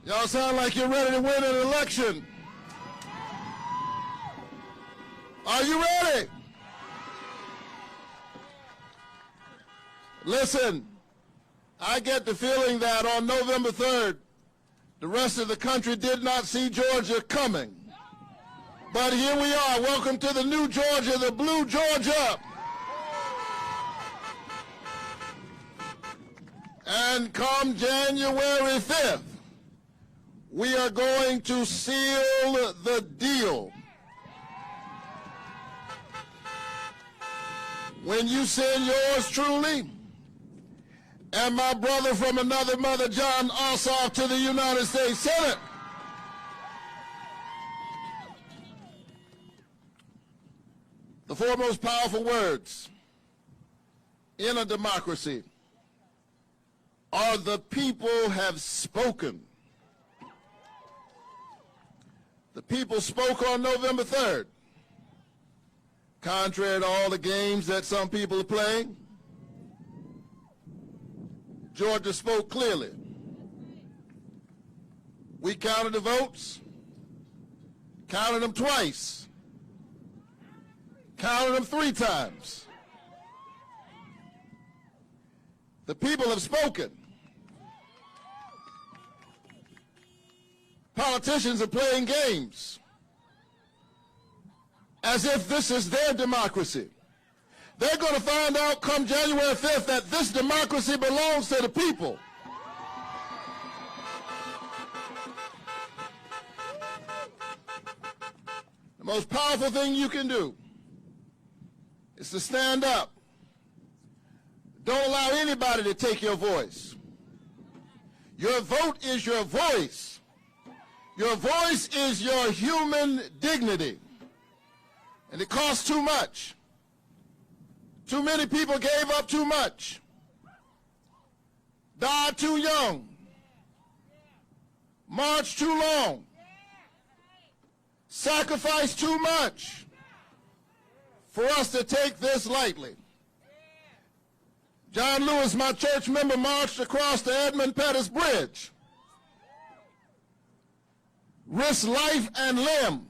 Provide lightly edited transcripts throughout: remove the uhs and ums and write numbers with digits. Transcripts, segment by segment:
Y'all sound like you're ready to win an election. Are you ready? Listen, I get the feeling that on November 3rd, the rest of the country did not see Georgia coming. But here we are. Welcome to the new Georgia, the blue Georgia. And come January 5th, we are going to seal the deal. When you send yours truly and my brother from another mother, John Ossoff, to the United States Senate, the four most powerful words in a democracy are "the people have spoken." The people spoke on November 3rd. Contrary to all the games that some people are playing, Georgia spoke clearly. We counted the votes, counted them twice, counted them 3 times. The people have spoken. Politicians are playing games as if this is their democracy. They're going to find out come January 5th that this democracy belongs to the people. The most powerful thing you can do is to stand up. Don't allow anybody to take your voice. Your vote is your voice. Your voice is your human dignity. And it costs too much. Too many people gave up too much, died too young, marched too long, sacrificed too much for us to take this lightly. John Lewis, my church member, marched across the Edmund Pettus Bridge, risked life and limb.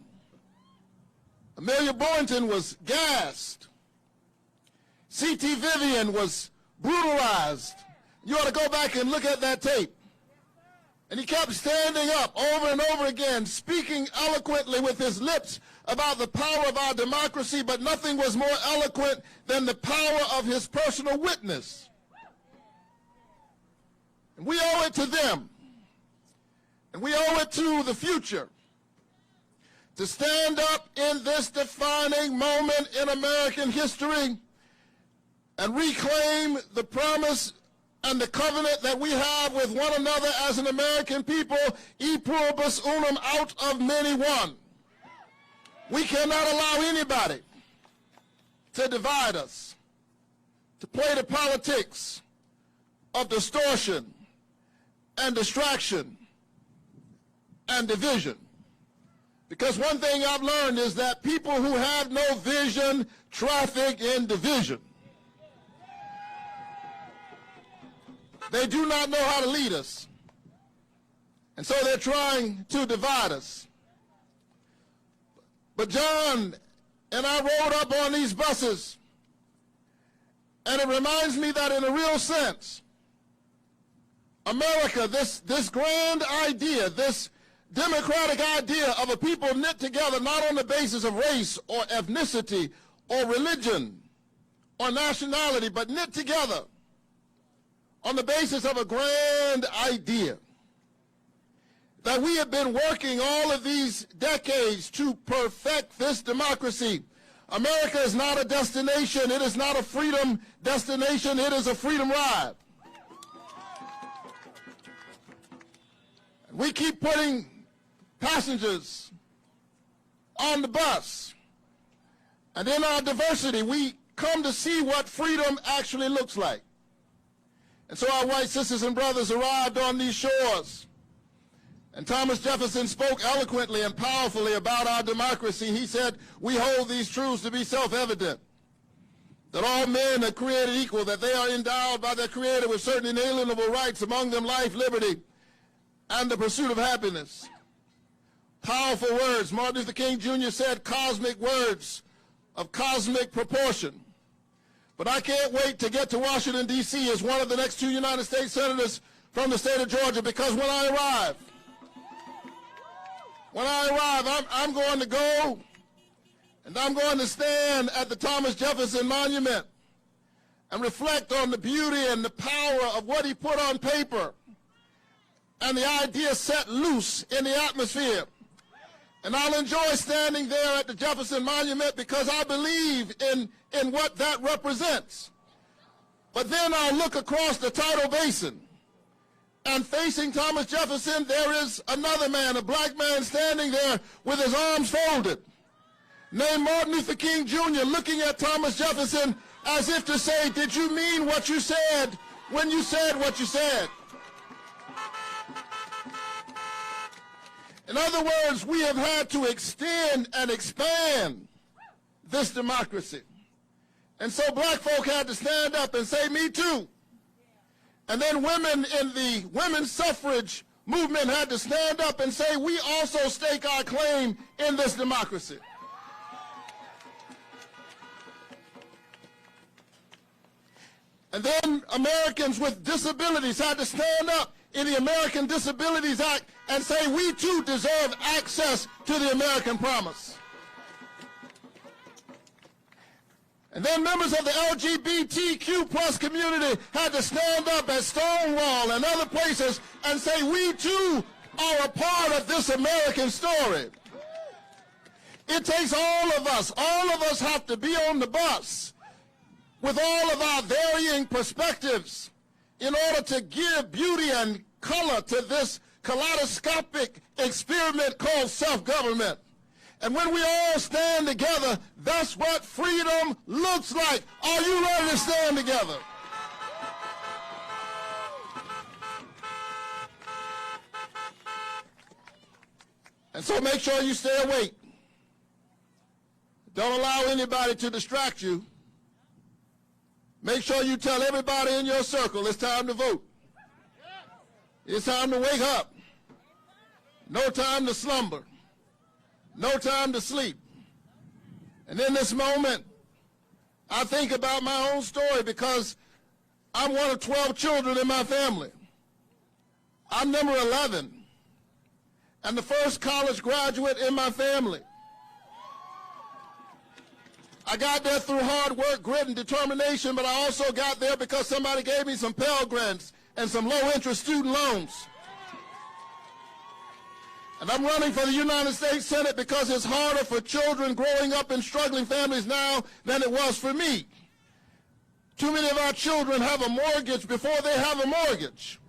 Amelia Boynton was gassed. C.T. Vivian was brutalized. You ought to go back and look at that tape. And he kept standing up over and over again, speaking eloquently with his lips about the power of our democracy, but nothing was more eloquent than the power of his personal witness. And we owe it to them, and we owe it to the future, to stand up in this defining moment in American history and reclaim the promise and the covenant that we have with one another as an American people, e pluribus unum, out of many one. We cannot allow anybody to divide us, to play the politics of distortion and distraction and division. Because one thing I've learned is that people who have no vision traffic in division. They do not know how to lead us. And so they're trying to divide us. But John and I rode up on these buses, and it reminds me that in a real sense, America, this grand idea, this democratic idea of a people knit together not on the basis of race or ethnicity or religion or nationality, but knit together on the basis of a grand idea, that we have been working all of these decades to perfect this democracy. America is not a destination. It is not a freedom destination. It is a freedom ride. We keep putting passengers on the bus. And in our diversity, we come to see what freedom actually looks like. And so our white sisters and brothers arrived on these shores. And Thomas Jefferson spoke eloquently and powerfully about our democracy. He said, "We hold these truths to be self-evident, that all men are created equal, that they are endowed by their Creator with certain inalienable rights, among them life, liberty, and the pursuit of happiness. Powerful words. Martin Luther King Jr. said cosmic words of cosmic proportion. But I can't wait to get to Washington, D.C. as one of the next 2 United States Senators from the state of Georgia, because when I arrive, I'm going to go and I'm going to stand at the Thomas Jefferson Monument and reflect on the beauty and the power of what he put on paper and the ideas set loose in the atmosphere. And I'll enjoy standing there at the Jefferson Monument because I believe in what that represents. But then I'll look across the Tidal Basin, and facing Thomas Jefferson, there is another man, a black man, standing there with his arms folded, named Martin Luther King Jr., looking at Thomas Jefferson as if to say, did you mean what you said when you said what you said? In other words, we have had to extend and expand this democracy. And so black folk had to stand up and say, me too. And then women in the women's suffrage movement had to stand up and say, we also stake our claim in this democracy. And then Americans with disabilities had to stand up in the American Disabilities Act and say, we too deserve access to the American promise. And then members of the LGBTQ plus community had to stand up at Stonewall and other places and say, we too are a part of this American story. It takes all of us have to be on the bus with all of our varying perspectives in order to give beauty and color to this kaleidoscopic experiment called self-government. And when we all stand together, that's what freedom looks like. Are you ready to stand together? And so make sure you stay awake. Don't allow anybody to distract you. Make sure you tell everybody in your circle it's time to vote. It's time to wake up. No time to slumber. No time to sleep. And in this moment, I think about my own story because I'm one of 12 children in my family. I'm number 11 and the first college graduate in my family. I got there through hard work, grit, and determination, but I also got there because somebody gave me some Pell Grants and some low-interest student loans. And I'm running for the United States Senate because it's harder for children growing up in struggling families now than it was for me. Too many of our children have a mortgage before they have a mortgage.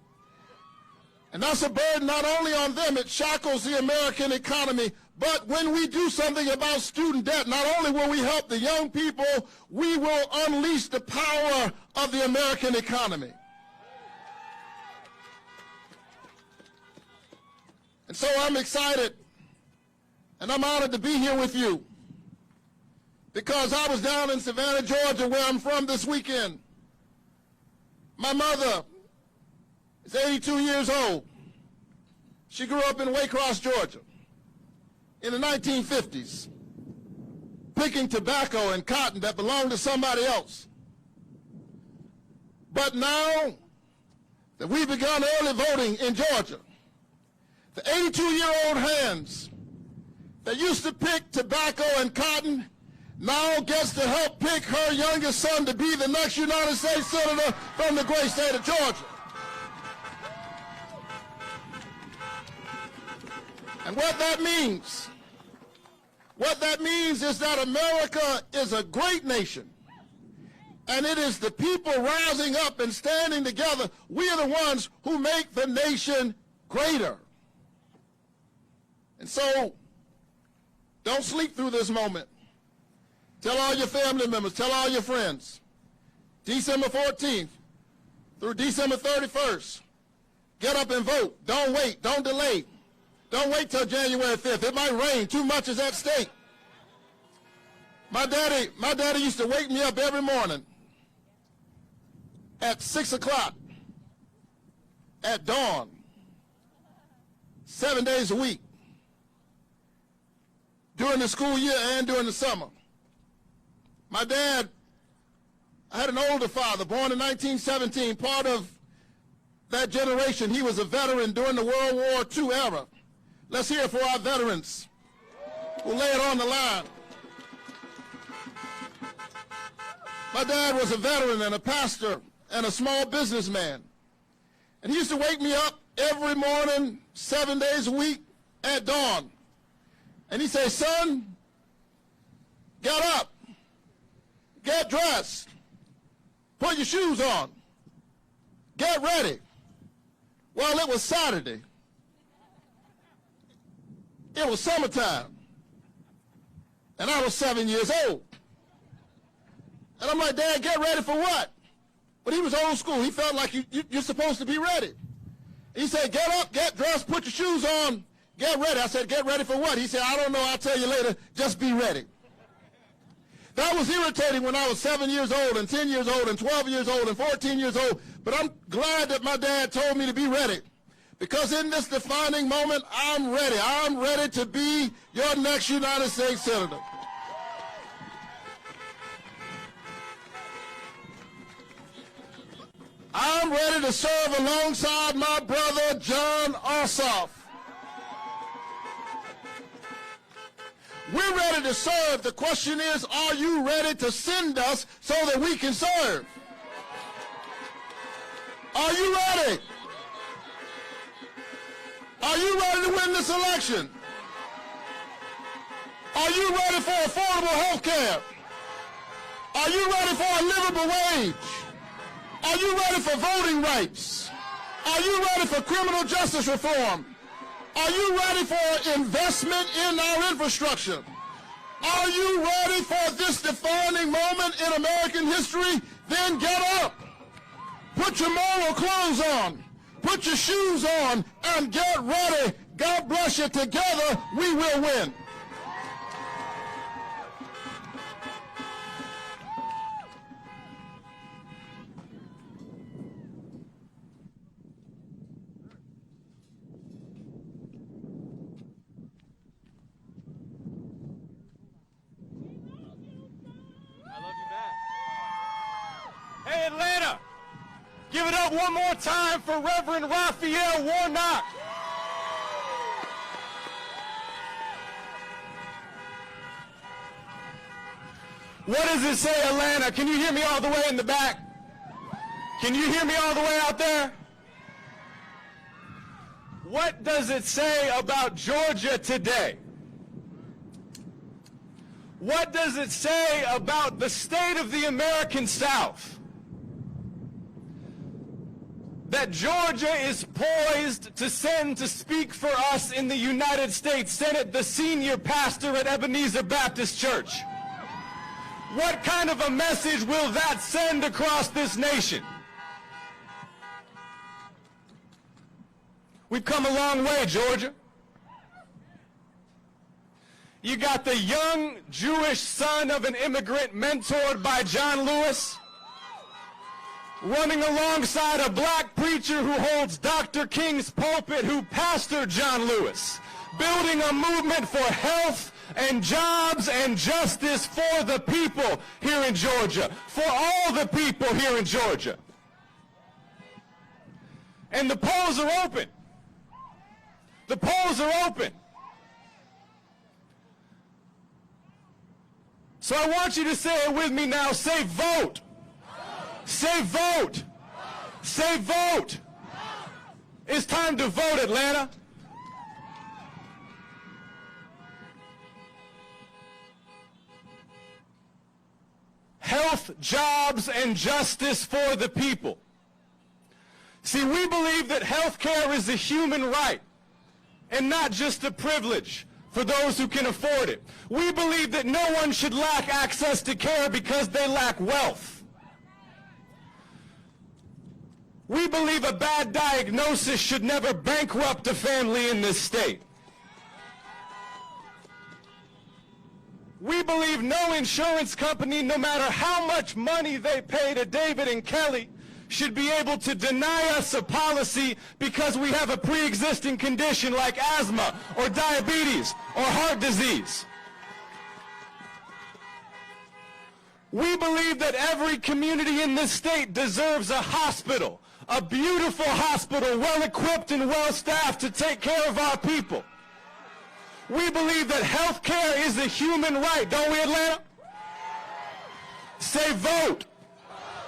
And that's a burden not only on them, it shackles the American economy, but when we do something about student debt, not only will we help the young people, we will unleash the power of the American economy. And so I'm excited, and I'm honored to be here with you, because I was down in Savannah, Georgia, where I'm from this weekend. My mother is 82 years old. She grew up in Waycross, Georgia, in the 1950s, picking tobacco and cotton that belonged to somebody else. But now that we've begun early voting in Georgia, the 82-year-old hands that used to pick tobacco and cotton now gets to help pick her youngest son to be the next United States Senator from the great state of Georgia. And what that means is that America is a great nation. And it is the people rising up and standing together. We are the ones who make the nation greater. And so, don't sleep through this moment. Tell all your family members, tell all your friends. December 14th through December 31st, get up and vote. Don't wait, don't delay. Don't wait till January 5th. It might rain, too much is at stake. My daddy used to wake me up every morning at 6 o'clock at dawn 7 days a week during the school year and during the summer. My dad, I had an older father, born in 1917, part of that generation. He was a veteran during the World War II era. Let's hear it for our veterans who lay it on the line. My dad was a veteran and a pastor and a small businessman. And he used to wake me up every morning, 7 days a week at dawn. And he'd say, son, get up, get dressed, put your shoes on, get ready. Well, it was Saturday. It was summertime. And I was 7 years old. And I'm like, Dad, get ready for what? But he was old school. He felt like you're supposed to be ready. He said, get up, get dressed, put your shoes on, get ready. I said, get ready for what? He said, I don't know, I'll tell you later, just be ready. That was irritating when I was 7 years old and 10 years old and 12 years old and 14 years old. But I'm glad that my dad told me to be ready. Because in this defining moment, I'm ready. I'm ready to be your next United States Senator. I'm ready to serve alongside my brother, John Ossoff. We're ready to serve. The question is, are you ready to send us so that we can serve? Are you ready? Are you ready to win this election? Are you ready for affordable health care? Are you ready for a livable wage? Are you ready for voting rights? Are you ready for criminal justice reform? Are you ready for investment in our infrastructure? Are you ready for this defining moment in American history? Then get up. Put your moral clothes on. Put your shoes on and get ready. God bless you. Together we will win. Hey, Atlanta, give it up one more time for Reverend Raphael Warnock. What does it say, Atlanta? Can you hear me all the way in the back? Can you hear me all the way out there? What does it say about Georgia today? What does it say about the state of the American South? That Georgia is poised to send to speak for us in the United States Senate the senior pastor at Ebenezer Baptist Church. What kind of a message will that send across this nation? We've come a long way, Georgia. You got the young Jewish son of an immigrant mentored by John Lewis, running alongside a black preacher who holds Dr. King's pulpit, who pastored John Lewis, building a movement for health and jobs and justice for the people here in Georgia, for all the people here in Georgia. And the polls are open. The polls are open. So I want you to say it with me now. Say vote. Say vote. Say vote. It's time to vote, Atlanta. Health, jobs, and justice for the people. See, we believe that health care is a human right and not just a privilege for those who can afford it. We believe that no one should lack access to care because they lack wealth. We believe a bad diagnosis should never bankrupt a family in this state. We believe no insurance company, no matter how much money they pay to David and Kelly, should be able to deny us a policy because we have a pre-existing condition like asthma or diabetes or heart disease. We believe that every community in this state deserves a hospital, a beautiful hospital, well-equipped and well-staffed to take care of our people. We believe that health care is a human right, don't we, Atlanta? Say vote.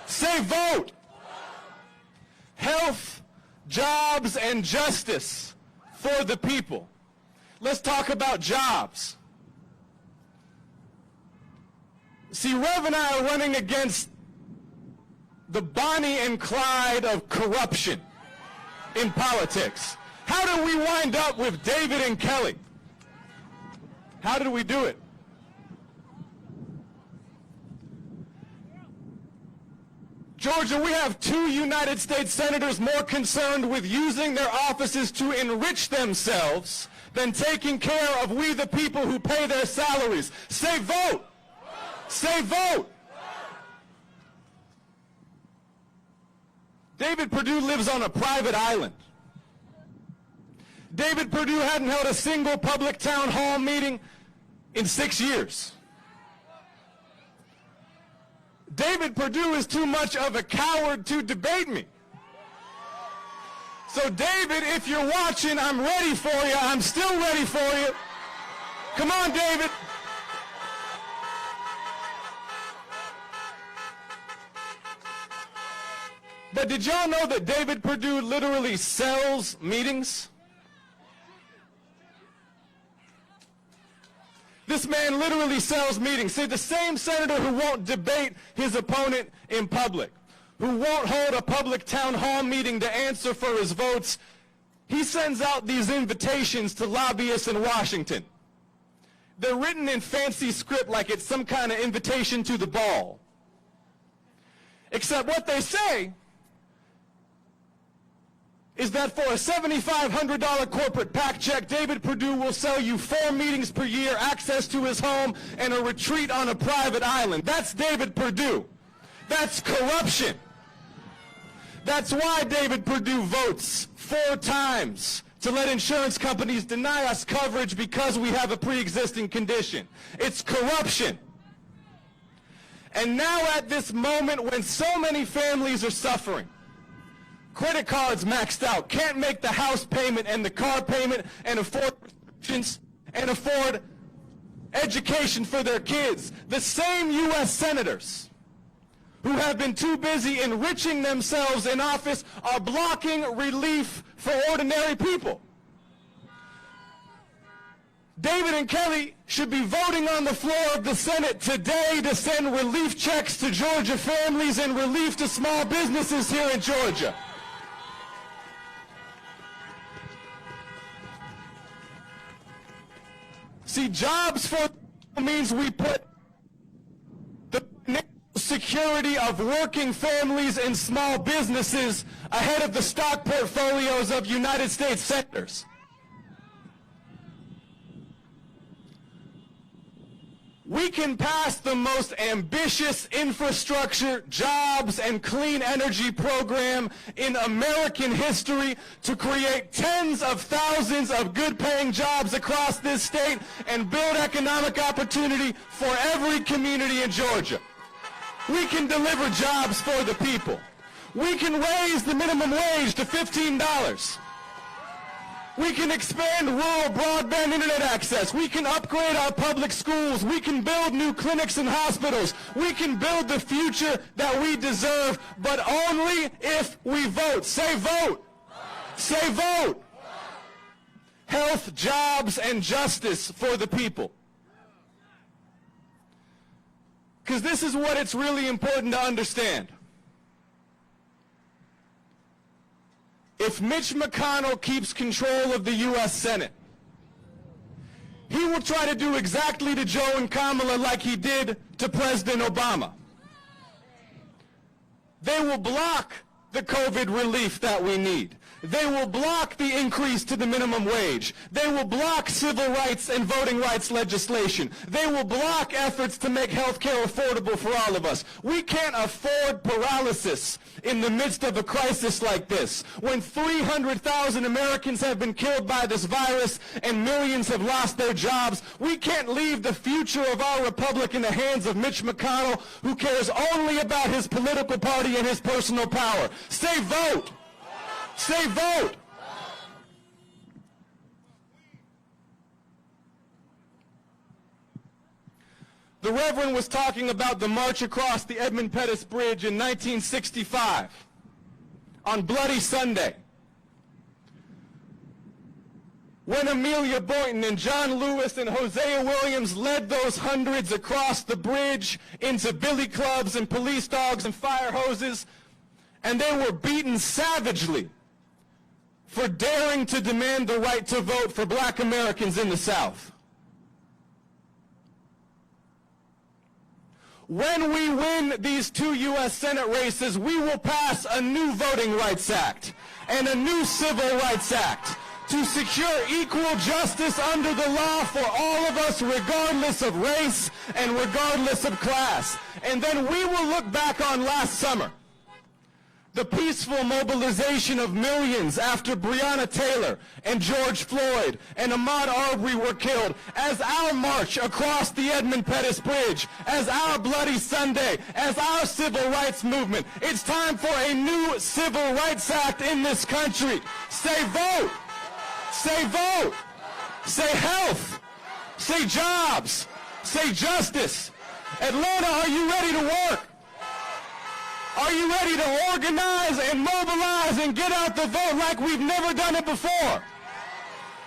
Say vote. Health, jobs, and justice for the people. Let's talk about jobs. See, Rev and I are running against the Bonnie and Clyde of corruption in politics. How did we wind up with David and Kelly? How did we do it? Georgia, we have 2 United States senators more concerned with using their offices to enrich themselves than taking care of we the people who pay their salaries. Say vote! Say vote! David Perdue lives on a private island. David Perdue hadn't held a single public town hall meeting in 6 years. David Perdue is too much of a coward to debate me. So David, if you're watching, I'm ready for you. I'm still ready for you. Come on, David. But did y'all know that David Perdue literally sells meetings? This man literally sells meetings. See, the same senator who won't debate his opponent in public, who won't hold a public town hall meeting to answer for his votes, he sends out these invitations to lobbyists in Washington. They're written in fancy script like it's some kind of invitation to the ball. Except what they say is that for a $7,500 corporate PAC check, David Perdue will sell you 4 meetings per year, access to his home, and a retreat on a private island. That's David Perdue. That's corruption. That's why David Perdue votes 4 times to let insurance companies deny us coverage because we have a pre-existing condition. It's corruption. And now at this moment when so many families are suffering, credit cards maxed out, can't make the house payment and the car payment and afford prescriptions and afford education for their kids. The same U.S. senators who have been too busy enriching themselves in office are blocking relief for ordinary people. David and Kelly should be voting on the floor of the Senate today to send relief checks to Georgia families and relief to small businesses here in Georgia. See, jobs for means we put the security of working families and small businesses ahead of the stock portfolios of United States senators. We can pass the most ambitious infrastructure, jobs, and clean energy program in American history to create tens of thousands of good-paying jobs across this state and build economic opportunity for every community in Georgia. We can deliver jobs for the people. We can raise the minimum wage to $15. We can expand rural broadband internet access. We can upgrade our public schools. We can build new clinics and hospitals. We can build the future that we deserve, but only if we vote. Say vote. Say vote. Health, jobs, and justice for the people. Because this is what it's really important to understand. If Mitch McConnell keeps control of the U.S. Senate, he will try to do exactly to Joe and Kamala like he did to President Obama. They will block the COVID relief that we need. They will block the increase to the minimum wage. They will block civil rights and voting rights legislation. They will block efforts to make health care affordable for all of us. We can't afford paralysis in the midst of a crisis like this, when 300,000 Americans have been killed by this virus and millions have lost their jobs. We can't leave the future of our republic in the hands of Mitch McConnell, who cares only about his political party and his personal power. Say vote! Say vote! The Reverend was talking about the march across the Edmund Pettus Bridge in 1965 on Bloody Sunday, when Amelia Boynton and John Lewis and Hosea Williams led those hundreds across the bridge into billy clubs and police dogs and fire hoses, and they were beaten savagely for daring to demand the right to vote for black Americans in the South. When we win these 2 U.S. Senate races, we will pass a new Voting Rights Act and a new Civil Rights Act to secure equal justice under the law for all of us, regardless of race and regardless of class. And then we will look back on last summer, the peaceful mobilization of millions after Breonna Taylor and George Floyd and Ahmaud Arbery were killed, as our march across the Edmund Pettus Bridge, as our Bloody Sunday, as our civil rights movement. It's time for a new Civil Rights Act in this country. Say vote! Say vote! Say health! Say jobs! Say justice! Atlanta, are you ready to work? Are you ready to organize and mobilize and get out the vote like we've never done it before?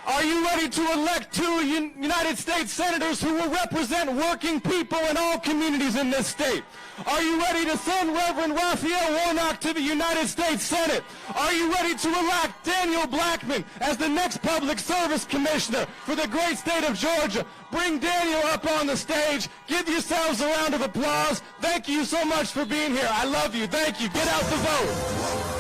Are you ready to elect 2 United States senators who will represent working people in all communities in this state? Are you ready to send Reverend Raphael Warnock to the United States Senate? Are you ready to elect Daniel Blackman as the next Public Service Commissioner for the great state of Georgia? Bring Daniel up on the stage. Give yourselves a round of applause. Thank you so much for being here. I love you. Thank you. Get out the vote.